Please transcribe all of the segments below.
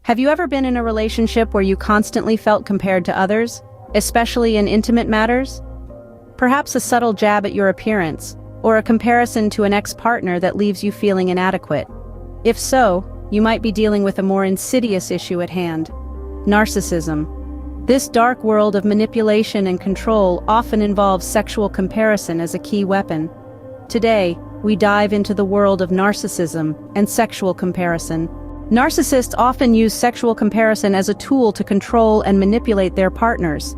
Have you ever been in a relationship where you constantly felt compared to others, especially in intimate matters? Perhaps a subtle jab at your appearance, or a comparison to an ex-partner that leaves you feeling inadequate. If so, you might be dealing with a more insidious issue at hand: narcissism. This dark world of manipulation and control often involves sexual comparison as a key weapon. Today, we dive into the world of narcissism and sexual comparison. Narcissists often use sexual comparison as a tool to control and manipulate their partners.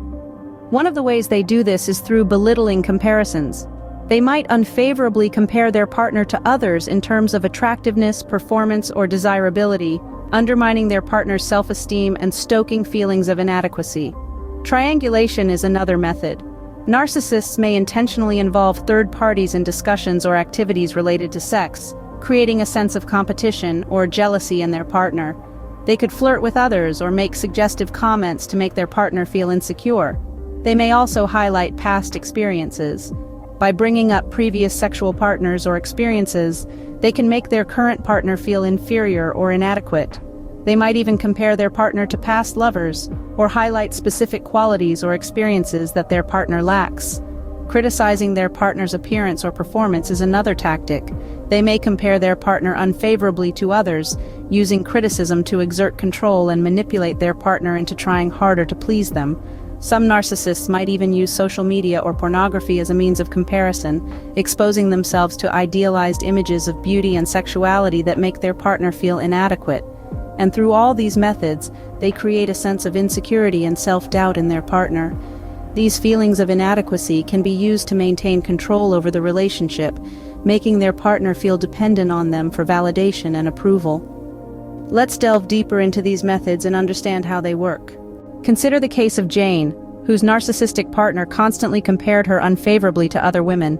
One of the ways they do this is through belittling comparisons. They might unfavorably compare their partner to others in terms of attractiveness, performance, or desirability, undermining their partner's self-esteem and stoking feelings of inadequacy. Triangulation is another method. Narcissists may intentionally involve third parties in discussions or activities related to sex, creating a sense of competition or jealousy in their partner. They could flirt with others or make suggestive comments to make their partner feel insecure. They may also highlight past experiences. By bringing up previous sexual partners or experiences, they can make their current partner feel inferior or inadequate. They might even compare their partner to past lovers, or highlight specific qualities or experiences that their partner lacks. Criticizing their partner's appearance or performance is another tactic. They may compare their partner unfavorably to others, using criticism to exert control and manipulate their partner into trying harder to please them. Some narcissists might even use social media or pornography as a means of comparison, exposing themselves to idealized images of beauty and sexuality that make their partner feel inadequate. And through all these methods, they create a sense of insecurity and self-doubt in their partner. These feelings of inadequacy can be used to maintain control over the relationship, making their partner feel dependent on them for validation and approval. Let's delve deeper into these methods and understand how they work. Consider the case of Jane, whose narcissistic partner constantly compared her unfavorably to other women.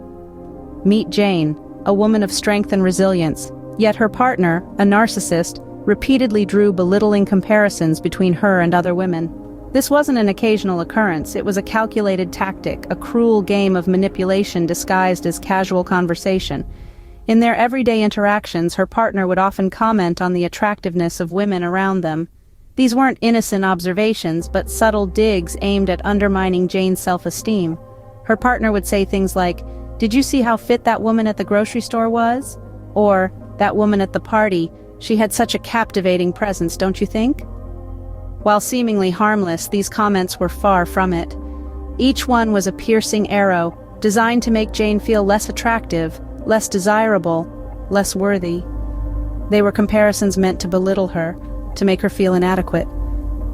Meet Jane, a woman of strength and resilience, yet her partner, a narcissist, repeatedly drew belittling comparisons between her and other women. This wasn't an occasional occurrence, it was a calculated tactic, a cruel game of manipulation disguised as casual conversation. In their everyday interactions, her partner would often comment on the attractiveness of women around them. These weren't innocent observations, but subtle digs aimed at undermining Jane's self-esteem. Her partner would say things like, "Did you see how fit that woman at the grocery store was?" Or, "That woman at the party, she had such a captivating presence, don't you think?" While seemingly harmless, these comments were far from it. Each one was a piercing arrow, designed to make Jane feel less attractive, less desirable, less worthy. They were comparisons meant to belittle her, to make her feel inadequate.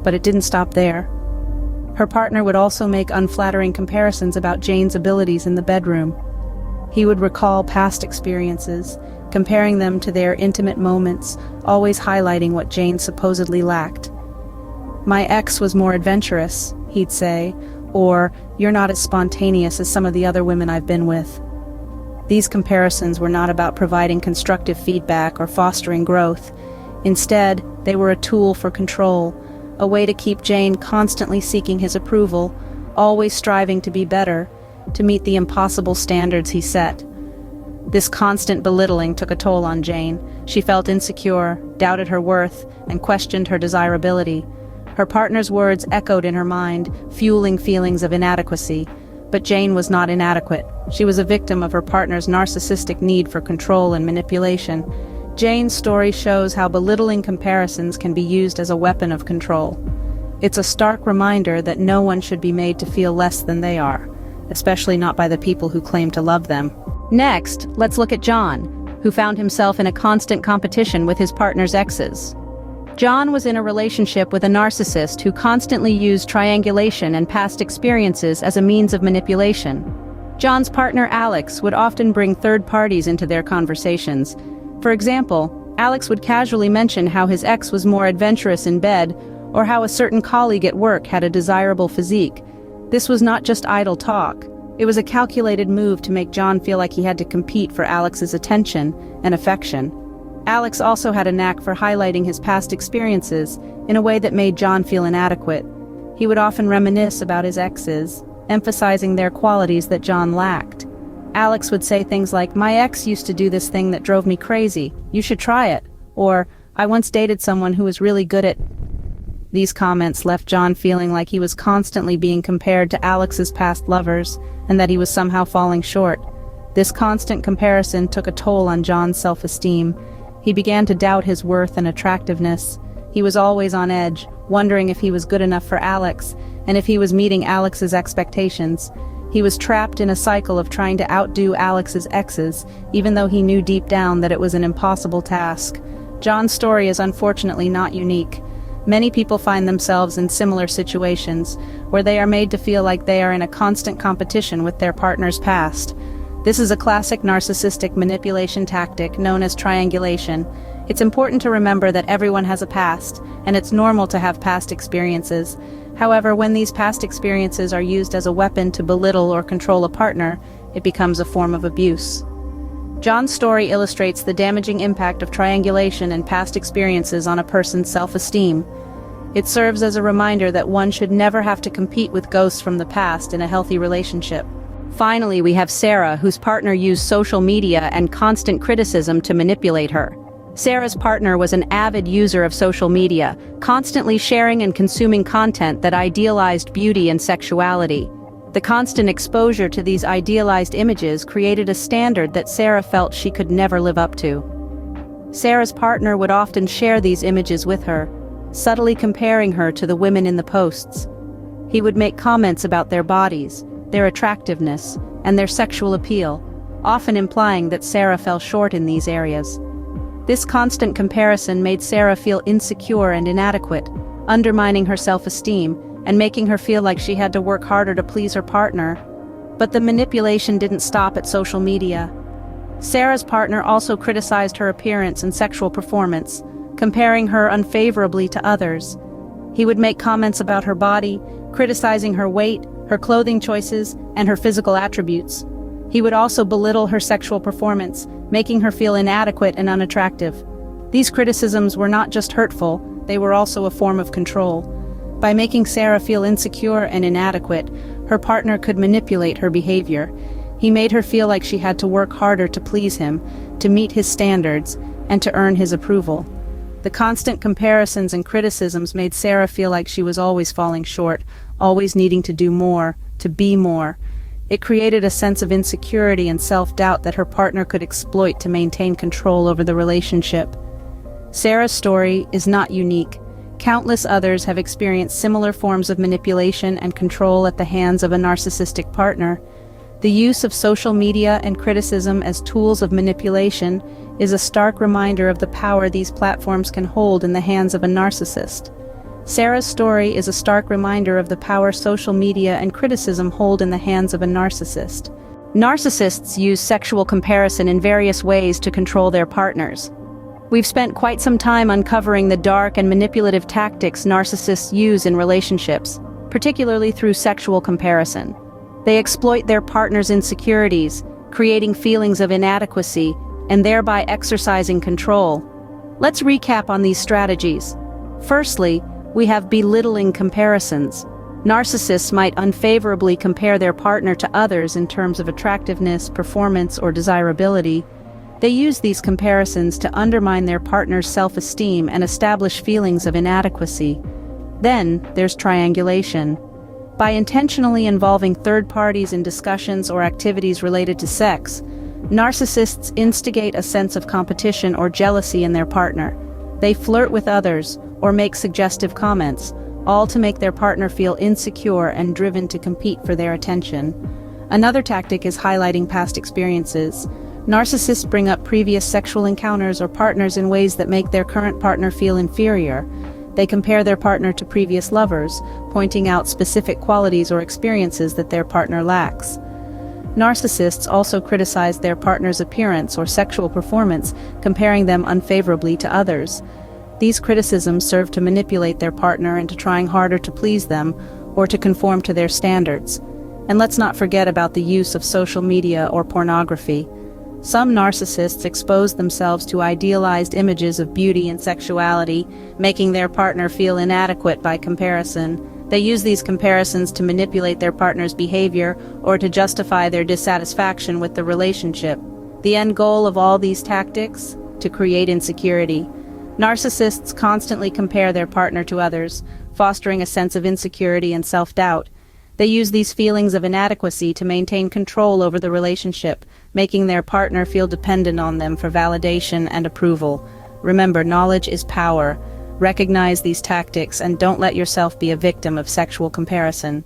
But it didn't stop there. Her partner would also make unflattering comparisons about Jane's abilities in the bedroom. He would recall past experiences, comparing them to their intimate moments, always highlighting what Jane supposedly lacked. "My ex was more adventurous," he'd say, or "You're not as spontaneous as some of the other women I've been with." These comparisons were not about providing constructive feedback or fostering growth. Instead, they were a tool for control, a way to keep Jane constantly seeking his approval, always striving to be better, to meet the impossible standards he set. This constant belittling took a toll on Jane. She felt insecure, doubted her worth, and questioned her desirability. Her partner's words echoed in her mind, fueling feelings of inadequacy. But Jane was not inadequate. She was a victim of her partner's narcissistic need for control and manipulation. Jane's story shows how belittling comparisons can be used as a weapon of control. It's a stark reminder that no one should be made to feel less than they are, especially not by the people who claim to love them. Next, let's look at John, who found himself in a constant competition with his partner's exes. John was in a relationship with a narcissist who constantly used triangulation and past experiences as a means of manipulation. John's partner Alex would often bring third parties into their conversations. For example, Alex would casually mention how his ex was more adventurous in bed, or how a certain colleague at work had a desirable physique. This was not just idle talk. It was a calculated move to make John feel like he had to compete for Alex's attention and affection. Alex also had a knack for highlighting his past experiences in a way that made John feel inadequate. He would often reminisce about his exes, emphasizing their qualities that John lacked. Alex would say things like, "My ex used to do this thing that drove me crazy. You should try it." Or, "I once dated someone who was really good at..." These comments left John feeling like he was constantly being compared to Alex's past lovers, and that he was somehow falling short. This constant comparison took a toll on John's self-esteem. He began to doubt his worth and attractiveness. He was always on edge, wondering if he was good enough for Alex, and if he was meeting Alex's expectations. He was trapped in a cycle of trying to outdo Alex's exes, even though he knew deep down that it was an impossible task. John's story is unfortunately not unique. Many people find themselves in similar situations, where they are made to feel like they are in a constant competition with their partner's past. This is a classic narcissistic manipulation tactic known as triangulation. It's important to remember that everyone has a past, and it's normal to have past experiences. However, when these past experiences are used as a weapon to belittle or control a partner, it becomes a form of abuse. John's story illustrates the damaging impact of triangulation and past experiences on a person's self-esteem. It serves as a reminder that one should never have to compete with ghosts from the past in a healthy relationship. Finally, we have Sarah, whose partner used social media and constant criticism to manipulate her. Sarah's partner was an avid user of social media, constantly sharing and consuming content that idealized beauty and sexuality. The constant exposure to these idealized images created a standard that Sarah felt she could never live up to. Sarah's partner would often share these images with her, subtly comparing her to the women in the posts. He would make comments about their bodies, their attractiveness, and their sexual appeal, often implying that Sarah fell short in these areas. This constant comparison made Sarah feel insecure and inadequate, undermining her self-esteem and making her feel like she had to work harder to please her partner. But the manipulation didn't stop at social media. Sarah's partner also criticized her appearance and sexual performance, comparing her unfavorably to others. He would make comments about her body, criticizing her weight, her clothing choices, and her physical attributes. He would also belittle her sexual performance, making her feel inadequate and unattractive. These criticisms were not just hurtful, they were also a form of control. By making Sarah feel insecure and inadequate, her partner could manipulate her behavior. He made her feel like she had to work harder to please him, to meet his standards, and to earn his approval. The constant comparisons and criticisms made Sarah feel like she was always falling short, always needing to do more, to be more. It created a sense of insecurity and self-doubt that her partner could exploit to maintain control over the relationship. Sarah's story is not unique. Countless others have experienced similar forms of manipulation and control at the hands of a narcissistic partner. The use of social media and criticism as tools of manipulation is a stark reminder of the power these platforms can hold in the hands of a narcissist. Sarah's story is a stark reminder of the power social media and criticism hold in the hands of a narcissist. Narcissists use sexual comparison in various ways to control their partners. We've spent quite some time uncovering the dark and manipulative tactics narcissists use in relationships, particularly through sexual comparison. They exploit their partner's insecurities, creating feelings of inadequacy, and thereby exercising control. Let's recap on these strategies. Firstly, we have belittling comparisons. Narcissists might unfavorably compare their partner to others in terms of attractiveness, performance, or desirability. They use these comparisons to undermine their partner's self-esteem and establish feelings of inadequacy. Then, there's triangulation. By intentionally involving third parties in discussions or activities related to sex, narcissists instigate a sense of competition or jealousy in their partner. They flirt with others or make suggestive comments, all to make their partner feel insecure and driven to compete for their attention. Another tactic is highlighting past experiences. Narcissists bring up previous sexual encounters or partners in ways that make their current partner feel inferior. They compare their partner to previous lovers, pointing out specific qualities or experiences that their partner lacks. Narcissists also criticize their partner's appearance or sexual performance, comparing them unfavorably to others. These criticisms serve to manipulate their partner into trying harder to please them or to conform to their standards. And let's not forget about the use of social media or pornography. Some narcissists expose themselves to idealized images of beauty and sexuality, making their partner feel inadequate by comparison. They use these comparisons to manipulate their partner's behavior or to justify their dissatisfaction with the relationship. The end goal of all these tactics? To create insecurity. Narcissists constantly compare their partner to others, fostering a sense of insecurity and self-doubt. They use these feelings of inadequacy to maintain control over the relationship, making their partner feel dependent on them for validation and approval. Remember, knowledge is power. Recognize these tactics and don't let yourself be a victim of sexual comparison.